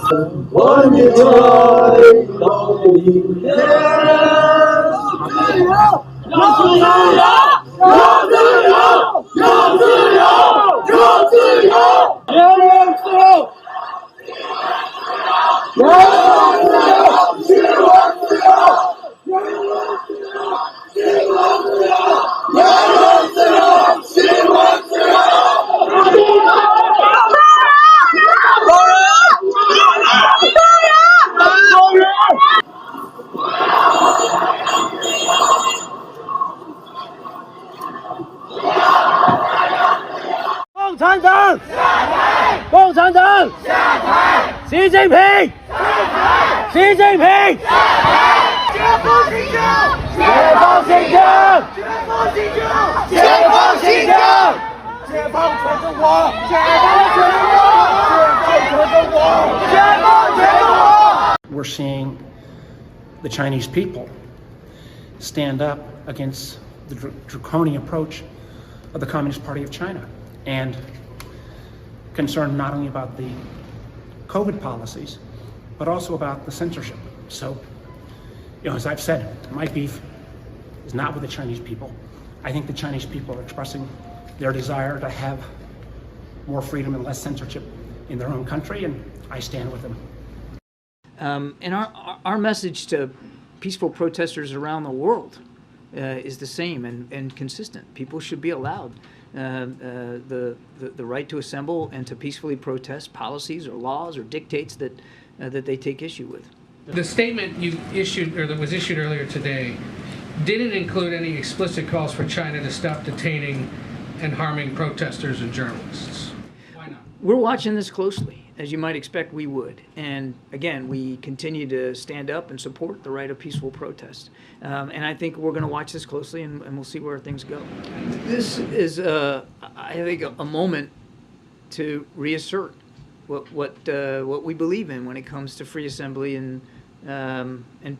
我们在高明天，自由，要自由，要自由，要自由，要自由，人人自由，人人自由，新闻自由，人人自由，新闻自由，人人自由，新闻自由。共产党下台！共产党下台！习近平下台！习近平下台！解放新疆！解放新疆！解放新疆！解放新疆！解放全中国！解放全中国！解放全中国！解放全中国！ We're seeing the Chinese people stand up against the draconian approach of the Communist Party of China, and concerned not only about the COVID policies, but also about the censorship. So, as I've said, my beef is not with the Chinese people. I think the Chinese people are expressing their desire to have more freedom and less censorship in their own country, and I stand with them. And our message to peaceful protesters around the world is the same and consistent. People should be allowed the right to assemble and to peacefully protest policies or laws or dictates that they take issue with. The statement you issued, or that was issued earlier today, didn't include any explicit calls for China to stop detaining and harming protesters and journalists. Why not? We're watching this closely. As you might expect, we would. And again, we continue to stand up and support the right of peaceful protest. And I think we're going to watch this closely, and we'll see where things go. This is, I think, a moment to reassert what we believe in when it comes to free assembly and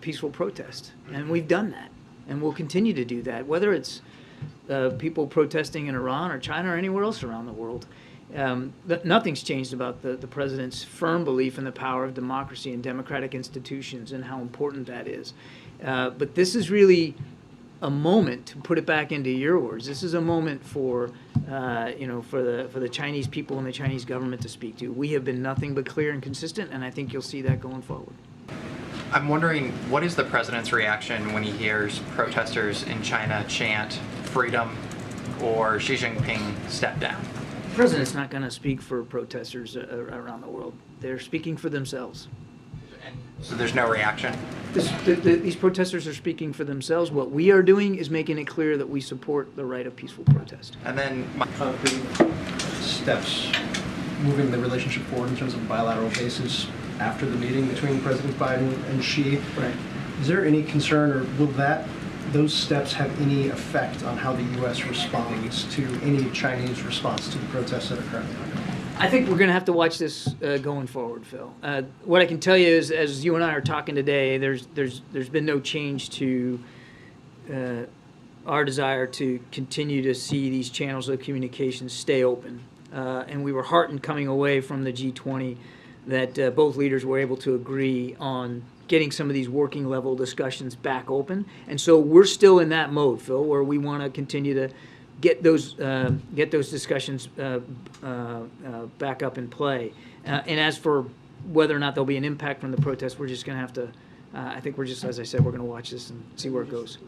peaceful protest. And we've done that, and we'll continue to do that, whether it's people protesting in Iran or China or anywhere else around the world. Nothing's changed about the president's firm belief in the power of democracy and democratic institutions and how important that is. But this is really a moment, to put it back into your words, this is a moment for the Chinese people and the Chinese government to speak to. We have been nothing but clear and consistent, and I think you'll see that going forward. I'm wondering, what is the president's reaction when he hears protesters in China chant freedom or Xi Jinping step down? The president's not going to speak for protesters around the world. They're speaking for themselves. So there's no reaction? These protesters are speaking for themselves. What we are doing is making it clear that we support the right of peaceful protest. And then steps moving the relationship forward in terms of a bilateral basis after the meeting between President Biden and Xi. Right. Is there any concern, or will those steps have any effect on how the U.S. responds to any Chinese response to the protests that are currently underway? I think we're going to have to watch this going forward, Phil. What I can tell you is, as you and I are talking today, there's been no change to our desire to continue to see these channels of communication stay open. And we were heartened coming away from the G20 that both leaders were able to agree on getting some of these working level discussions back open. And so we're still in that mode, Phil, where we want to continue to get those discussions back up in play. And as for whether or not there'll be an impact from the protests, we're just going to have to, I think we're just, as I said, we're going to watch this and see where it goes.